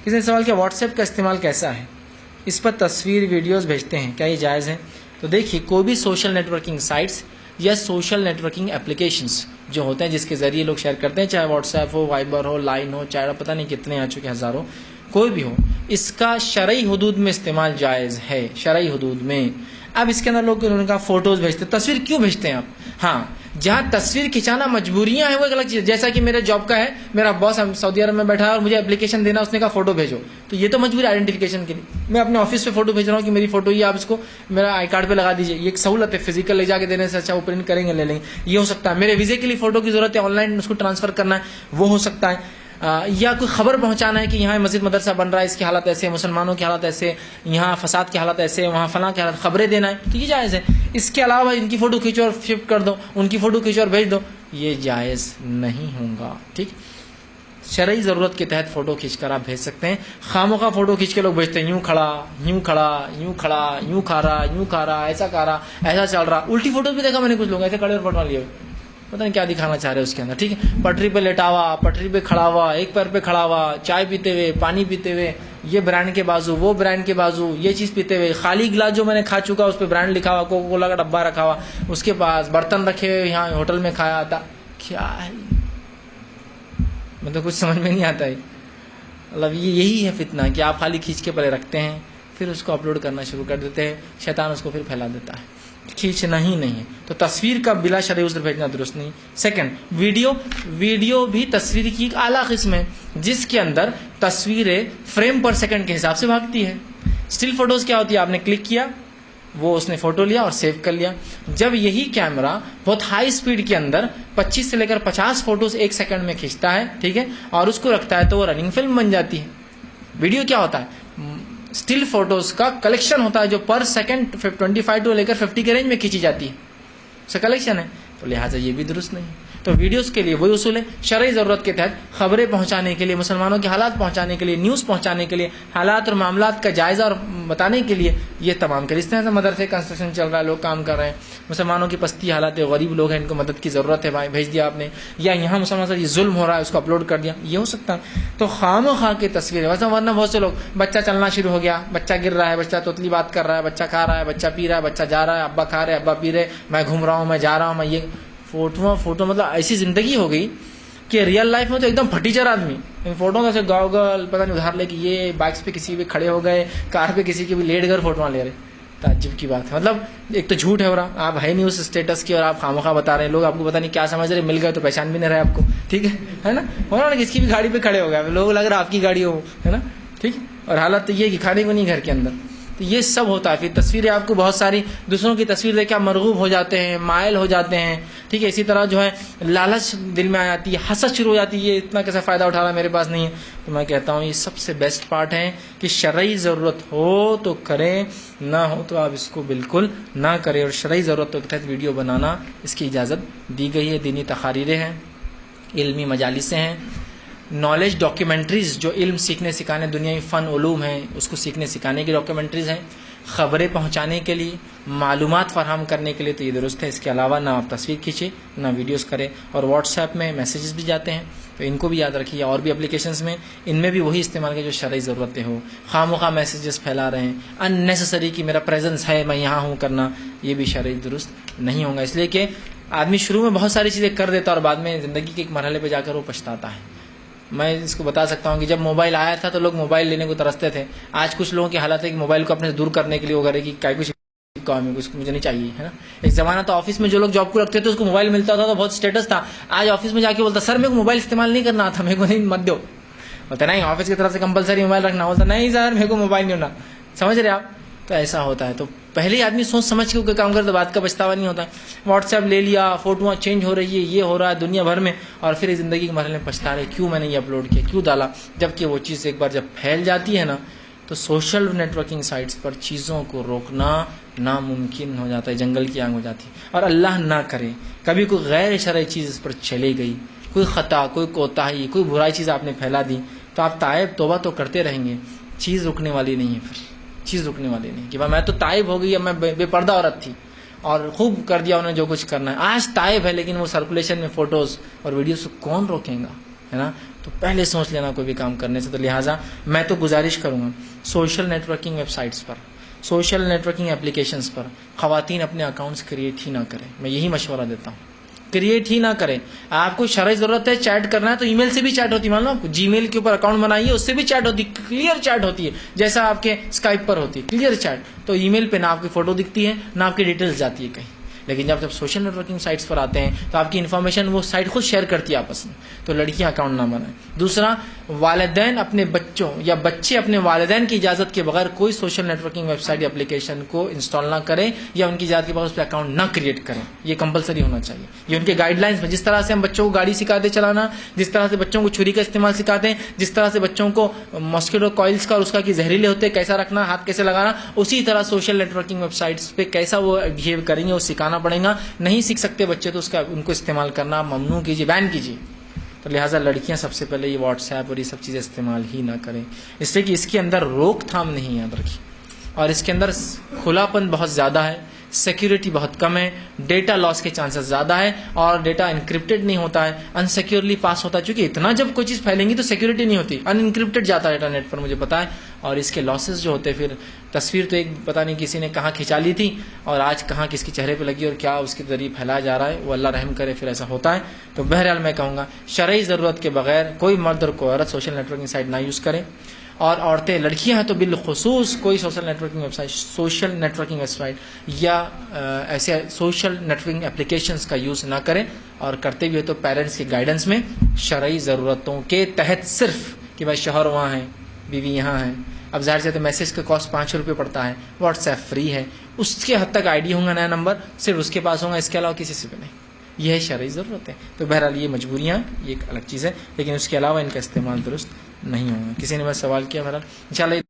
کسی نے سوال کیا واٹس ایپ کا استعمال کیسا ہے، اس پر تصویر ویڈیوز بھیجتے ہیں، کیا یہ جائز ہے؟ تو دیکھیے کوئی بھی سوشل نیٹ ورکنگ سائٹس یا سوشل نیٹ ورکنگ اپلیکیشنس جو ہوتے ہیں جس کے ذریعے لوگ شیئر کرتے ہیں، چاہے واٹس ایپ ہو، وائبر ہو، لائن ہو، چاہے پتہ نہیں کتنے آ چکے ہزاروں، کوئی بھی ہو، اس کا شرعی حدود میں استعمال جائز ہے، شرعی حدود میں۔ اب اس کے اندر لوگ انہوں نے کہا فوٹوز بھیجتے ہیں، تصویر کیوں بھیجتے ہیں آپ؟ ہاں جہاں تصویر کھینچانا مجبوریاں ہیں وہ ایک الگ چیز، جیسا کہ میرے جاب کا ہے، میرا باس سعودی عرب میں بیٹھا ہے اور مجھے اپلیکیشن دینا، اس نے کہا فوٹو بھیجو، تو یہ تو مجبوری آئیڈینٹیفیکیشن کے لیے، میں اپنے آفس پہ فوٹو بھیج رہا ہوں کہ میری فوٹو ہی آپ اس کو میرا آئی کارڈ پہ لگا دیجیے، یہ ایک سہولت ہے، فزیکل لے جا کے دینے سے اچھا وہ پرنٹ کریں گے لے لیں گے، یہ ہو سکتا ہے۔ میرے ویزے کے لیے فوٹو کی ضرورت ہے، آن لائن اس کو ٹرانسفر کرنا ہے، وہ ہو سکتا ہے۔ یا کوئی خبر پہنچانا ہے کہ یہاں مسجد مدرسہ بن رہا ہے، اس کی حالت ایسے، مسلمانوں کی حالت ایسے، یہاں فساد کی حالت ایسے، وہاں فلاں کی حالت، خبریں دینا ہے تو یہ جائز ہے۔ اس کے علاوہ ان کی فوٹو کھینچو اور شفٹ کر دو، ان کی فوٹو کھینچو اور بھیج دو، یہ جائز نہیں ہوگا، ٹھیک۔ شرعی ضرورت کے تحت فوٹو کھینچ کر آپ بھیج سکتے ہیں۔ خواہ فوٹو کھینچ کے لوگ بھیجتے ہیں، یوں کھڑا یوں کھڑا یوں کھڑا یوں کھا رہا ایسا کھا رہا ایسا چل رہا، الٹی فوٹو بھی دیکھا میں نے، کچھ لوگ ایسے کھڑے اور فوٹو لیے ہوئے، پتہ نہیں کیا دکھانا چاہ رہے اس کے اندر، ٹھیک ہے۔ پٹری پہ لیٹا ہوا، پٹری پہ کھڑا ہوا، ایک پیر پہ کھڑا ہوا، چائے پیتے ہوئے، پانی پیتے ہوئے، یہ برانڈ کے بازو، وہ برانڈ کے بازو، یہ چیز پیتے ہوئے، خالی گلاس جو میں نے کھا چکا اس پہ برانڈ لکھا ہوا، کوکا کولا کا ڈبہ رکھا ہوا، اس کے پاس برتن رکھے ہوئے، یہاں ہوٹل میں کھایا تھا، کیا ہے مطلب کچھ سمجھ میں نہیں آتا ہے۔ مطلب یہی ہے فتنہ کہ آپ خالی کھینچ کے پہلے رکھتے ہیں، پھر اس کو اپلوڈ کرنا شروع کر دیتے ہیں، شیطان اس کو پھر پھیلا دیتا ہے۔ کھینچنا ہی نہیں ہے، تو تصویر کا بلا شرعی عذر بھیجنا درست نہیں۔ سیکنڈ، ویڈیو بھی تصویر کی ایک اعلیٰ قسم ہے جس کے اندر تصویریں فریم پر سیکنڈ کے حساب سے بھاگتی ہے۔ اسٹل فوٹوز کیا ہوتی ہے، آپ نے کلک کیا، وہ اس نے فوٹو لیا اور سیو کر لیا۔ جب یہی کیمرہ بہت ہائی سپیڈ کے اندر 25 سے لے کر 50 فوٹوز ایک سیکنڈ میں کھینچتا ہے، ٹھیک ہے، اور اس کو رکھتا ہے تو وہ رننگ فلم بن جاتی ہے۔ ویڈیو کیا ہوتا ہے، اسٹل فوٹوز کا کلیکشن ہوتا ہے جو پر سیکنڈ 25 ٹو لے کر 50 کے رینج میں کھینچی جاتی ہے، اس کا کلیکشن ہے، تو لہٰذا یہ بھی درست نہیں۔ تو ویڈیوز کے لیے وہی اصول ہے، شرعی ضرورت کے تحت خبریں پہنچانے کے لیے، مسلمانوں کے حالات پہنچانے کے لیے، نیوز پہنچانے کے لیے، حالات اور معاملات کا جائزہ اور بتانے کے لیے یہ تمام کر۔ اس طرح سے مدرسے کنسٹرکشن چل رہا ہے، لوگ کام کر رہے ہیں، مسلمانوں کی پستی حالات، غریب لوگ ہیں، ان کو مدد کی ضرورت ہے، بھائی بھیج دیا آپ نے، یا یہاں مسلمان سے یہ ظلم ہو رہا ہے اس کو اپلوڈ کر دیا، یہ ہو سکتا ہے۔ تو خواہ کی تصویریں، ویسے ورنہ بہت سے لوگ بچہ چلنا شروع ہو گیا، بچہ گر رہا ہے، بچہ توتلی بات کر رہا ہے، بچہ کھا رہا ہے، بچہ پی رہا ہے، بچہ جا رہا ہے، ابا کھا رہے ابا پی رہے، میں گھوم رہا ہوں، میں جا رہا ہوں، میں یہ فوٹو مطلب ایسی زندگی ہو گئی کہ ریئل لائف میں تو ایک دم پھٹیچر آدمی، ان فوٹو میں سے گاگل پتہ نہیں ادھار لے کے یہ بائکس پہ کسی بھی کھڑے ہو گئے، کار پہ کسی کے بھی لیٹ کر فوٹواں لے رہے، تعجب کی بات ہے۔ مطلب ایک تو جھوٹ ہے، ہو رہا آپ ہے نہیں اس اسٹیٹس کی اور آپ خواہ بتا رہے ہیں، لوگ آپ کو پتہ نہیں کیا سمجھ رہے، مل گئے تو پہچان بھی نہیں رہے آپ کو، ٹھیک ہے نا، ہو رہا نا کسی کی بھی گاڑی پہ کھڑے ہو گئے، لوگ لگ رہا آپ کی گاڑی ہو، ہے نا، ٹھیک، اور حالت تو یہ کہ کھانے کو نہیں گھر کے اندر، تو یہ سب ہوتا ہے۔ پھر تصویریں آپ کو بہت ساری دوسروں کی تصویر دیکھ کے آپ مرغوب ہو جاتے ہیں، مائل ہو جاتے ہیں، ٹھیک ہے، اسی طرح جو ہے لالچ دل میں آ جاتی ہے، حسد شروع ہو جاتی ہے، یہ اتنا کیسا فائدہ اٹھا رہا ہے میرے پاس نہیں ہے۔ تو میں کہتا ہوں یہ سب سے بیسٹ پارٹ ہے کہ شرعی ضرورت ہو تو کریں، نہ ہو تو آپ اس کو بالکل نہ کریں، اور شرعی ضرورتوں کے تحت ویڈیو بنانا اس کی اجازت دی گئی ہے، دینی تقاریریں ہیں، علمی مجالسیں ہیں، نالج ڈاکیومنٹریز جو علم سیکھنے سکھانے، دنیاوی فن علوم ہیں اس کو سیکھنے سکھانے کی ڈاکیومنٹریز ہیں، خبریں پہنچانے کے لیے، معلومات فراہم کرنے کے لیے تو یہ درست ہے۔ اس کے علاوہ نہ آپ تصویر کھینچیں نہ ویڈیوز کریں، اور واٹس ایپ میں میسیجز بھی جاتے ہیں تو ان کو بھی یاد رکھیے، اور بھی اپلیکیشنز میں ان میں بھی وہی استعمال کریں جو شرعی ضرورتیں ہو۔ خواہ میسیجز پھیلا رہے ہیں ان نیسسری کہ میرا پریزنس ہے میں یہاں ہوں کرنا، یہ بھی شرعی درست نہیں ہوگا، اس لیے کہ آدمی شروع میں بہت ساری چیزیں کر دیتا اور بعد میں زندگی کے ایک مرحلے پہ جا کر وہ پچھتاتا ہے۔ میں اس کو بتا سکتا ہوں کہ جب موبائل آیا تھا تو لوگ موبائل لینے کو ترستے تھے، آج کچھ لوگوں کی حالت ہے کہ موبائل کو اپنے سے دور کرنے کے لیے وہ کرے کہ کچھ مجھے نہیں چاہیے، ہے نا۔ ایک زمانہ تو آفس میں جو لوگ جاب کو رکھتے تھے اس کو موبائل ملتا تھا تو بہت اسٹیٹس تھا، آج آفس میں جا کے بولتا سر میرے کو موبائل استعمال نہیں کرنا تھا، میرے کو نہیں مت دو، بولتا نہیں آفس کی طرف سے کمپلسری موبائل رکھنا، بولتا نہیں سر میرے کو موبائل نہیں ہونا، سمجھ رہے آپ، تو ایسا ہوتا ہے۔ تو پہلے ہی آدمی سوچ سمجھ کے کوئی کام کرے تو بات کا پچھتاوا نہیں ہوتا۔ واٹس ایپ لے لیا، فوٹوਆਂ چینج ہو رہی ہے، یہ ہو رہا ہے دنیا بھر میں، اور پھر زندگی کے مرحلے میں پچھتا رہے کیوں میں نے یہ اپلوڈ کیا، کیوں ڈالا، جبکہ وہ چیز ایک بار جب پھیل جاتی ہے نا تو سوشل نیٹ ورکنگ سائٹس پر چیزوں کو روکنا ناممکن ہو جاتا ہے، جنگل کی آگ ہو جاتی ہے۔ اور اللہ نہ کرے کبھی کوئی غیر شرعی چیز اس پر چلی گئی، کوئی خطا، کوئی کوتاہی، کوئی برائی چیز آپ نے پھیلا دی تو آپ تائب توبہ تو کرتے رہیں گے، چیز رکنے والی نہیں ہے، پھر چیز رکنے والی نہیں کہ میں تو تائب ہو گئی، اب میں بے پردہ عورت تھی اور خوب کر دیا انہوں نے جو کچھ کرنا ہے، آج تائب ہے لیکن وہ سرکولیشن میں فوٹوز اور ویڈیوز کو کون روکیں گا، ہے نا. تو پہلے سوچ لینا کوئی بھی کام کرنے سے. تو لہٰذا میں تو گزارش کروں گا social networking websites پر, سوشل نیٹ ورکنگ اپلیکیشنس پر خواتین اپنے اکاؤنٹس کریٹ ہی نہ کریں. میں یہی مشورہ دیتا ہوں, کریٹ ہی نہ کریں. آپ کو شرعی ضرورت ہے چیٹ کرنا ہے تو ای میل سے بھی چیٹ ہوتی ہے. مان لو آپ کو جی میل کے اوپر اکاؤنٹ بنائیے, اس سے بھی چیٹ ہوتی ہے, کلیئر چیٹ ہوتی ہے, جیسا آپ کے اسکائپ پر ہوتی ہے کلیئر چیٹ. تو ای میل پہ نہ آپ کی فوٹو دکھتی ہے نہ آپ کی ڈیٹیلز جاتی ہے کہیں. لیکن جب سوشل نیٹ ورکنگ سائٹس پر آتے ہیں تو آپ کی انفارمیشن وہ سائٹ خود شیئر کرتی ہے آپس میں. تو لڑکیاں اکاؤنٹ نہ بنائیں. دوسرا, والدین اپنے بچوں یا بچے اپنے والدین کی اجازت کے بغیر کوئی social networking website یا اپلیکیشن کو انسٹال نہ کریں یا ان کی اجازت کے بغیر اس پہ اکاؤنٹ نہ کریٹ کریں. یہ کمپلسری ہونا چاہیے. یہ ان کے گائیڈ لائنس میں, جس طرح سے ہم بچوں کو گاڑی سکھاتے چلانا, جس طرح سے بچوں کو چھری کا استعمال سکھاتے ہیں, جس طرح سے بچوں کو ماسکیٹو کائلس کا اور اس کا کہ زہریلے ہوتے کیسا رکھنا, ہاتھ کیسے لگانا, اسی طرح social networking websites پہ کیسا وہ بہیو کریں گے وہ سکھانا پڑے گا. نہیں سیکھ سکتے بچے تو ان کو استعمال کرنا ممنوع کیجیے, بین کیجیے. تو لہٰذا لڑکیاں سب سے پہلے یہ واٹس ایپ اور یہ سب چیزیں استعمال ہی نہ کریں, اس لیے کہ اس کے اندر روک تھام نہیں, یاد رکھیے, اور اس کے اندر کھلا پن بہت زیادہ ہے, سیکیورٹی بہت کم ہے, ڈیٹا لاس کے چانسز زیادہ ہے, اور ڈیٹا انکرپٹڈ نہیں ہوتا ہے, انسیکیورلی پاس ہوتا ہے. چونکہ اتنا جب کوئی چیز پھیلیں گی تو سیکیورٹی نہیں ہوتی, ان انکرپٹڈ جاتا ہے ڈیٹا نیٹ پر, مجھے پتا ہے. اور اس کے لاسز جو ہوتے ہیں, پھر تصویر تو ایک پتہ نہیں کسی نے کہاں کھنچا لی تھی اور آج کہاں کس کے چہرے پہ لگی اور کیا اس کے ذریعے پھیلایا جا رہا ہے, وہ اللہ رحم کرے پھر ایسا ہوتا ہے. تو بہرحال میں کہوں گا شرعی ضرورت کے بغیر کوئی مرد اور کوئی عورت سوشل نیٹ ورکنگ سائٹ نہ یوز کریں, اور عورتیں لڑکیاں ہیں تو بالخصوص کوئی social networking website یا ایسے سوشل نیٹ ورکنگ اپلیکیشنز کا یوز نہ کریں, اور کرتے بھی ہو تو پیرنٹس کی گائیڈنس میں شرعی ضرورتوں کے تحت, صرف کہ بھائی شوہر وہاں ہیں بیوی یہاں ہیں. اب ظاہر سے تو میسج کا کاسٹ 5 روپے پڑتا ہے, واٹس ایپ فری ہے, اس کے حد تک آئی ڈی ہوں گا نیا نمبر صرف اس کے پاس ہوگا, اس کے علاوہ کسی سے بھی نہیں. یہ ہے شرعی ضرورت ہے. تو بہرحال یہ مجبوریاں یہ ایک الگ چیز ہے, لیکن اس کے علاوہ ان کا استعمال درست نہیں ہوگا. کسی نے بس سوال کیا بہرحال انشاءاللہ